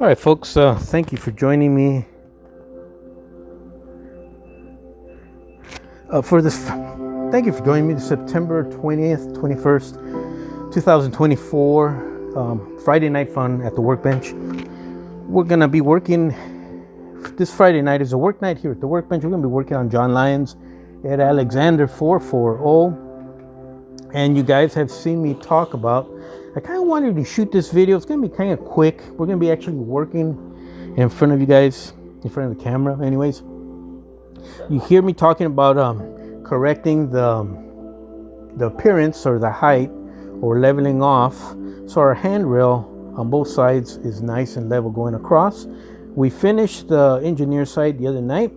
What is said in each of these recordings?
right, folks, thank you for joining me for this. Thank you for joining me September 20th, 21st, 2024, Friday night fun at the workbench. We're going to be working, this Friday night is a work night here at the workbench. We're going to be working on John Lyons at Alexander 440. And you guys have seen me talk about, I kind of wanted to shoot this video. It's going to be kind of quick. We're going to be actually working in front of you guys, in front of the camera anyways. You hear me talking about correcting the appearance or the height or leveling off. So our handrail on both sides is nice and level going across. We finished the engineer side the other night.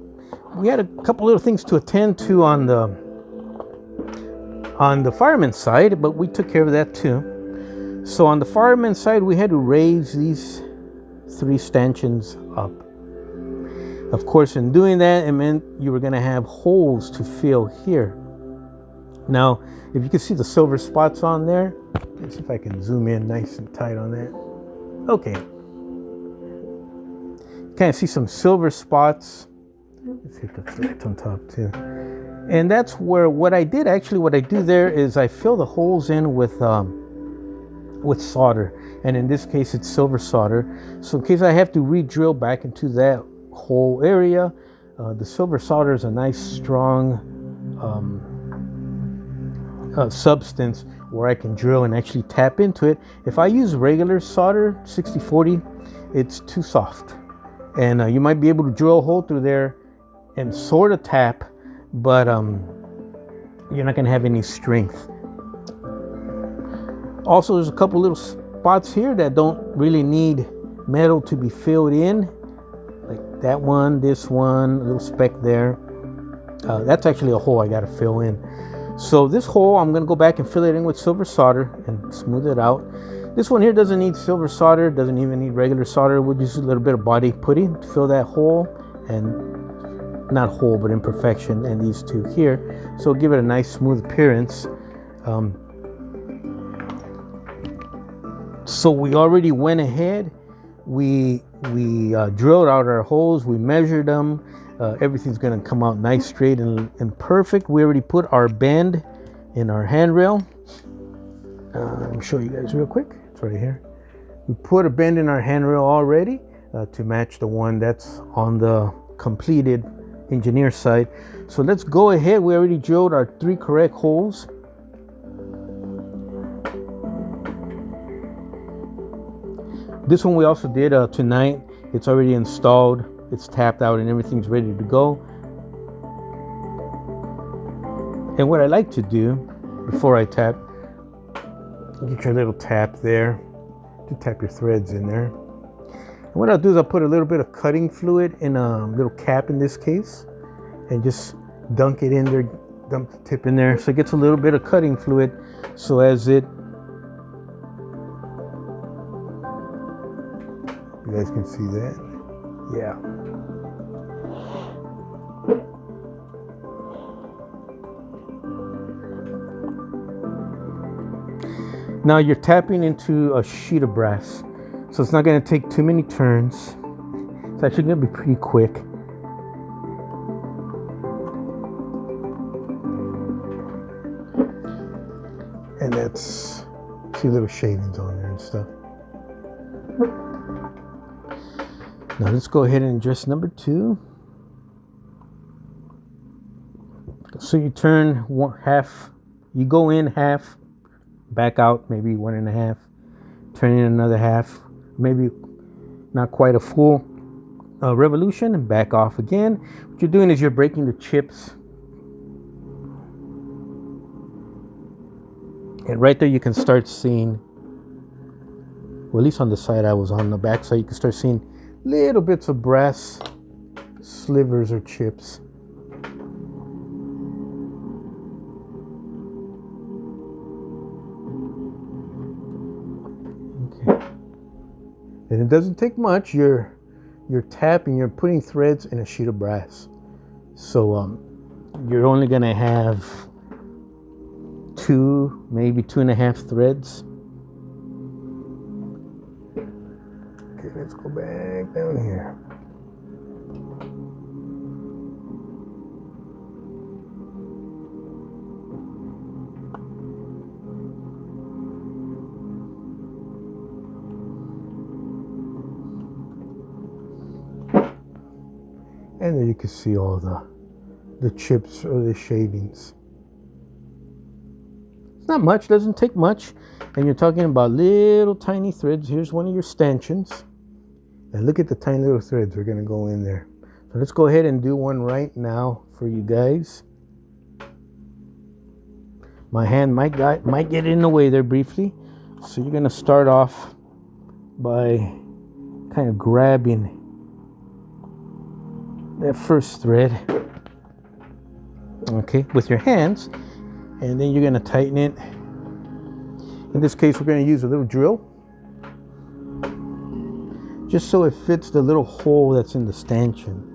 We had a couple little things to attend to on the fireman's side, but we took care of that too. So on the fireman's side, we had to raise these 3 stanchions up. Of course, in doing that, it meant you were going to have holes to fill here. Now, if you can see the silver spots on there, let's see if I can zoom in nice and tight on that. Okay. Kind of see some silver spots. Let's hit the flat on top too. And that's where what I do there is I fill the holes in with solder, and in this case it's silver solder. So in case I have to re-drill back into that whole area, the silver solder is a nice strong substance where I can drill and actually tap into it. If I use regular solder 6040, it's too soft, and you might be able to drill a hole through there and sort of tap, but you're not going to have any strength. Also, there's a couple little spots here that don't really need metal to be filled in, like that one, this one, a little speck there. That's actually a hole I got to fill in. So this hole, I'm going to go back and fill it in with silver solder and smooth it out. This one here doesn't need silver solder, doesn't even need regular solder. We'll use a little bit of body putty to fill that hole, and not hole but imperfection in these two here, so give it a nice smooth appearance. So we already went ahead, we drilled out our holes, we measured them, everything's going to come out nice, straight and perfect. We already put our bend in our handrail. Let me show you guys real quick. It's right here. We put a bend in our handrail already to match the one that's on the completed engineer side. So let's go ahead. We already drilled our 3 correct holes. This one we also did tonight. It's already installed, it's tapped out, and everything's ready to go. And what I like to do before I tap, get your little tap there to tap your threads in there. And what I'll do is I'll put a little bit of cutting fluid in a little cap in this case, and just dunk it in there, dump the tip in there, so it gets a little bit of cutting fluid. So as it, you guys can see that, yeah. Now you're tapping into a sheet of brass, so it's not going to take too many turns. It's actually going to be pretty quick. And that's, see little shavings on there and stuff. Now let's go ahead and adjust number 2. So you turn half, you go in half, back out maybe 1.5, turn in another half, maybe not quite a full revolution, and back off again. What you're doing is you're breaking the chips. And right there you can start seeing, well, at least on the side I was on, the back side you can start seeing little bits of brass slivers or chips. Okay. And it doesn't take much. You're tapping, you're putting threads in a sheet of brass. So you're only gonna have 2, maybe 2.5 threads. Okay, let's go back down here. And then you can see all the chips or the shavings. It's not much, doesn't take much. And you're talking about little tiny threads. Here's one of your stanchions. And look at the tiny little threads are gonna go in there. So let's go ahead and do one right now for you guys. My hand might get in the way there briefly. So you're gonna start off by kind of grabbing that first thread, okay, with your hands, and then you're going to tighten it. In this case, we're going to use a little drill just so it fits the little hole that's in the stanchion.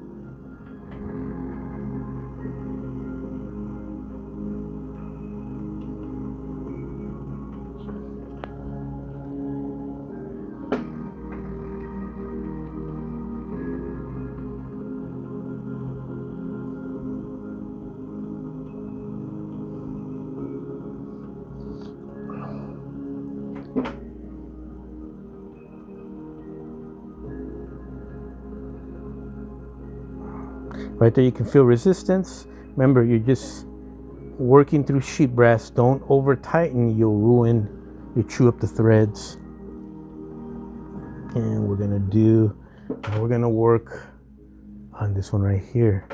Right there you can feel resistance. Remember, you're just working through sheet brass. Don't over tighten, you'll chew up the threads. And we're gonna work on this one right here.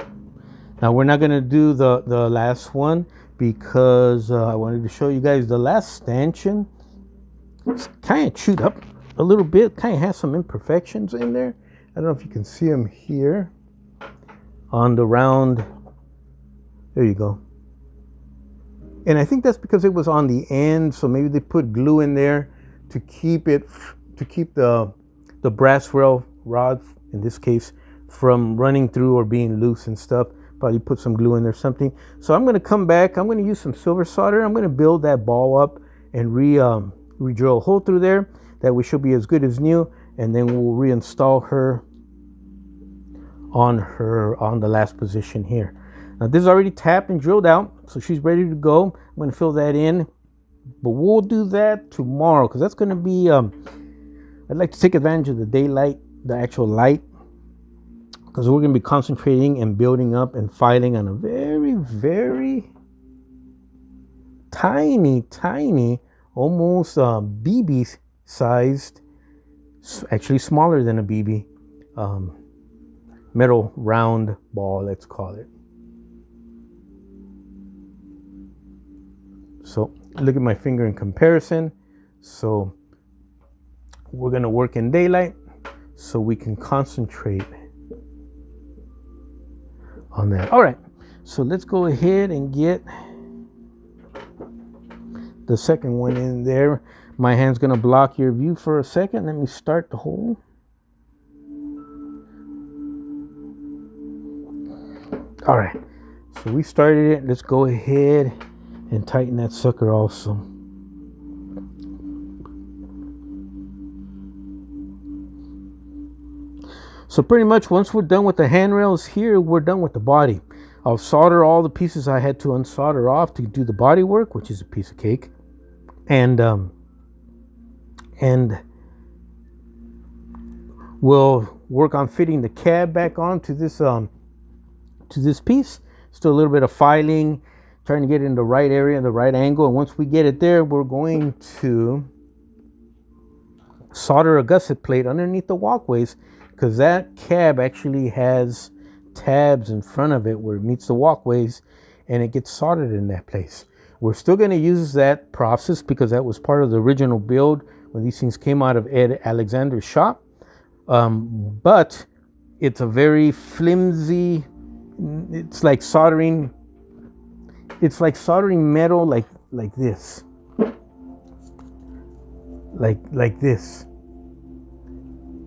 Now we're not gonna do the last one because I wanted to show you guys the last stanchion. It's kind of chewed up a little bit, kind of has some imperfections in there. I don't know if you can see them here. On the round, there you go. And I think that's because it was on the end, so maybe they put glue in there to keep the brass rail rod, in this case, from running through or being loose and stuff. Probably put some glue in there or something. So I'm gonna come back, I'm gonna use some silver solder, I'm gonna build that ball up and re-drill a hole through there. That way she'll be as good as new, and then we'll reinstall her on the last position here. Now this is already tapped and drilled out, so she's ready to go. I'm going to fill that in, but we'll do that tomorrow because that's going to be I'd like to take advantage of the daylight, the actual light, because we're going to be concentrating and building up and filing on a very, very tiny, almost BB sized, actually smaller than a BB, metal round ball, let's call it. So look at my finger in comparison. So we're going to work in daylight so we can concentrate on that. All right, so let's go ahead and get the second one in there. My hand's going to block your view for a second. Let me start the hole. All right, so we started it. Let's go ahead and tighten that sucker also. So pretty much once we're done with the handrails here, we're done with the body. I'll solder all the pieces I had to unsolder off to do the body work, which is a piece of cake. And we'll work on fitting the cab back onto this piece. Still a little bit of filing, trying to get it in the right area, the right angle. And once we get it there, we're going to solder a gusset plate underneath the walkways, because that cab actually has tabs in front of it where it meets the walkways, and it gets soldered in that place. We're still going to use that process because that was part of the original build when these things came out of Ed Alexander's shop. But it's a very flimsy, it's like soldering metal like this. Like this.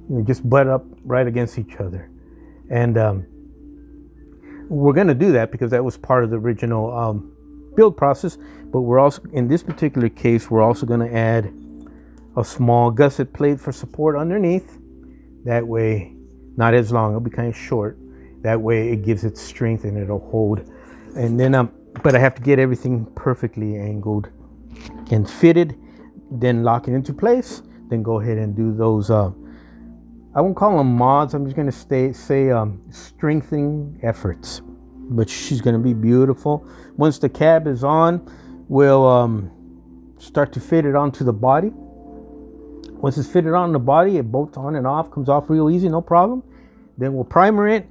You know, just butt up right against each other. And we're going to do that because that was part of the original build process. But we're also, in this particular case, we're also going to add a small gusset plate for support underneath. That way, not as long, it'll be kind of short. That way it gives it strength and it'll hold. And then, but I have to get everything perfectly angled and fitted, then lock it into place, then go ahead and do those, I won't call them mods, I'm just gonna say strengthening efforts. But she's gonna be beautiful. Once the cab is on, we'll start to fit it onto the body. Once it's fitted on the body, it bolts on and off, comes off real easy, no problem. Then we'll primer it.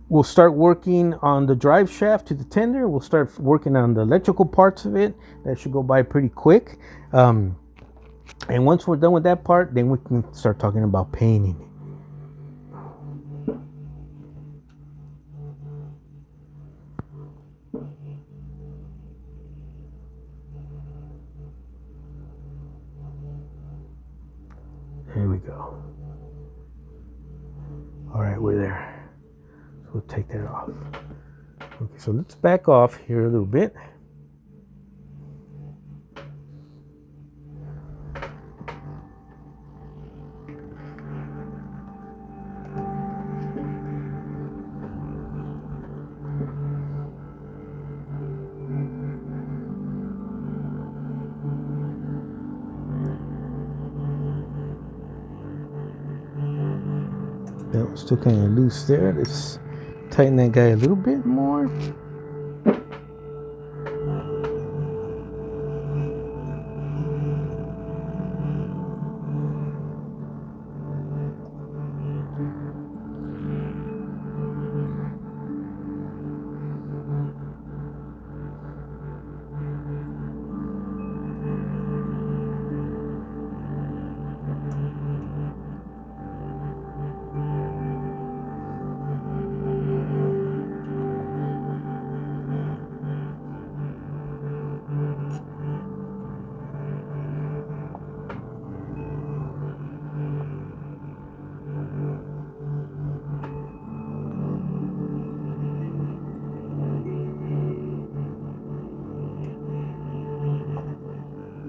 We'll start working on the drive shaft to the tender. We'll start working on the electrical parts of it. That should go by pretty quick. And once we're done with that part, then we can start talking about painting. There we go. All right, we're there. So we'll take that off. Okay, so let's back off here a little bit. That was still kind of loose there. Let's tighten that guy a little bit more.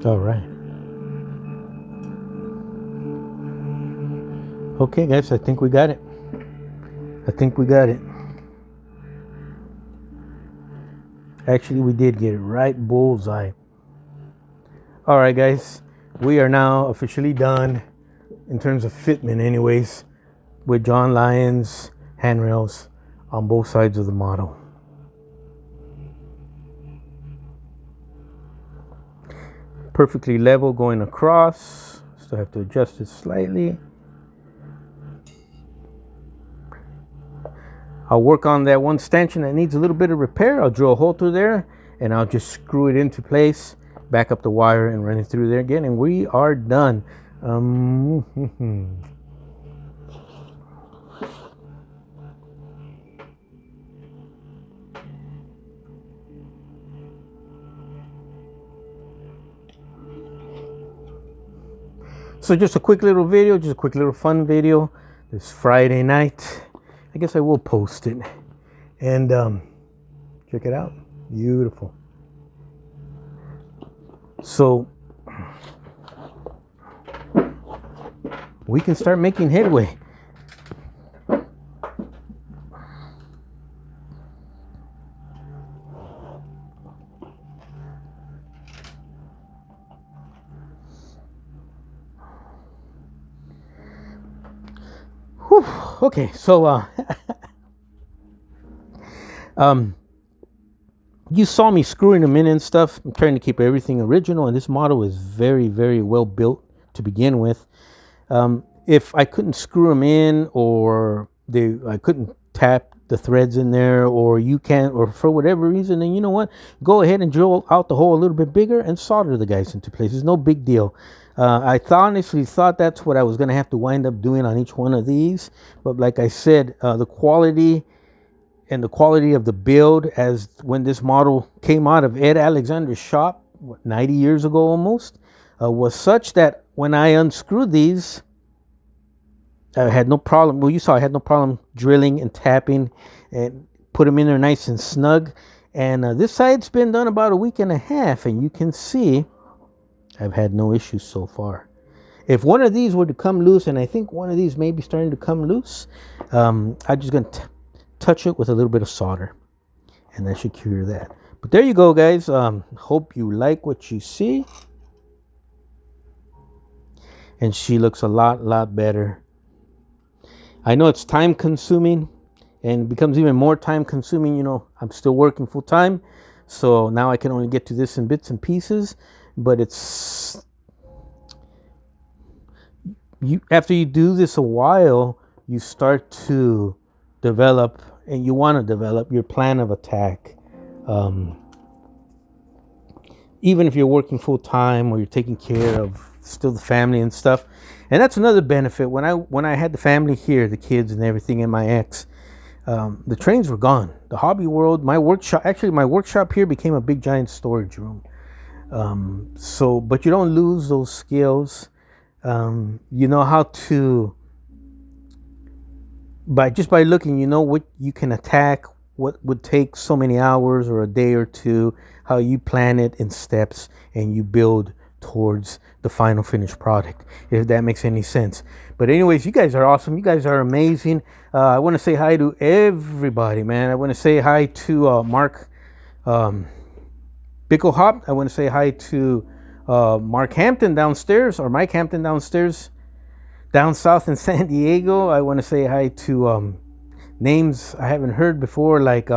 All right. Okay, guys, I think we got it. Actually, we did get it right bullseye. All right, guys, we are now officially done in terms of fitment anyways, with John Lyons handrails on both sides of the model. Perfectly level going across. Still have to adjust it slightly. I'll work on that one stanchion that needs a little bit of repair. I'll drill a hole through there and I'll just screw it into place, back up the wire and run it through there again, and we are done. So just a quick little video, just a quick little fun video this Friday night. I guess I will post it. And check it out. Beautiful. So we can start making headway. Whew. Okay, so you saw me screwing them in and stuff. I'm trying to keep everything original, and this model is very, very well built to begin with. If I couldn't screw them in, or I couldn't tap the threads in there, or you can't, or for whatever reason, then you know what? Go ahead and drill out the hole a little bit bigger and solder the guys into place. It's no big deal. I honestly thought that's what I was going to have to wind up doing on each one of these. But like I said, the quality and the quality of the build, as when this model came out of Ed Alexander's shop, 90 years ago almost, was such that when I unscrewed these, I had no problem. Well, you saw I had no problem drilling and tapping and put them in there nice and snug. And this side's been done about a week and a half, and you can see I've had no issues so far. If one of these were to come loose, and I think one of these may be starting to come loose, I'm just going to touch it with a little bit of solder, and that should cure that. But there you go, guys. Hope you like what you see. And she looks a lot better. I know it's time consuming and becomes even more time consuming. You know, I'm still working full time, so now I can only get to this in bits and pieces. But it's after you do this a while, you start to develop, and you want to develop your plan of attack. Even if you're working full time or you're taking care of still the family and stuff. And that's another benefit. When I had the family here, the kids and everything, and my ex, the trains were gone. The hobby world, my workshop here became a big giant storage room. But you don't lose those skills. You know how to, by looking, you know what you can attack, what would take so many hours or a day or two, how you plan it in steps, and you build towards the final finished product, if that makes any sense. But anyways, you guys are awesome. You guys are amazing. I want to say hi to everybody, man. I want to say hi to Mark Bickelhop. I want to say hi to Mark Hampton downstairs, or Mike Hampton downstairs, down south in San Diego. I want to say hi to names I haven't heard before, like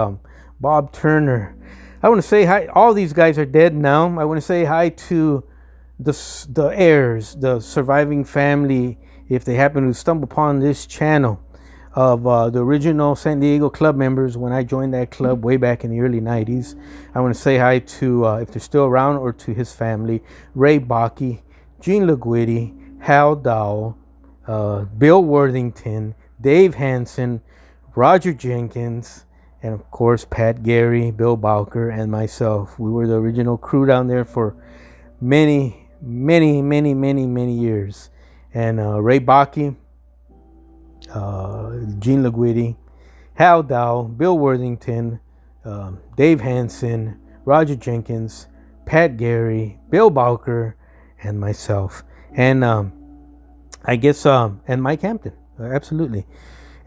Bob Turner. I want to say hi. All these guys are dead now. I want to say hi to the heirs, the surviving family, if they happen to stumble upon this channel, of the original San Diego club members when I joined that club way back in the early 90s. I want to say hi to, if they're still around, or to his family, Ray Bakke, Gene LaGuidi, Hal Dowell, Bill Worthington, Dave Hansen, Roger Jenkins, and of course Pat Gary, Bill Bowker, and myself. We were the original crew down there for many years. And Ray Bakke, Gene LaGuidi, Hal Dowell, Bill Worthington, Dave Hansen, Roger Jenkins, Pat Gary, Bill Bowker, and myself. And I guess and Mike Hampton. Absolutely.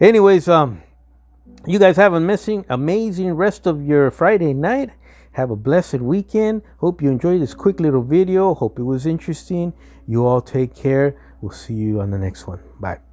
Anyways, you guys have an amazing rest of your Friday night. Have a blessed weekend. Hope you enjoyed this quick little video. Hope it was interesting. You all take care. We'll see you on the next one. Bye.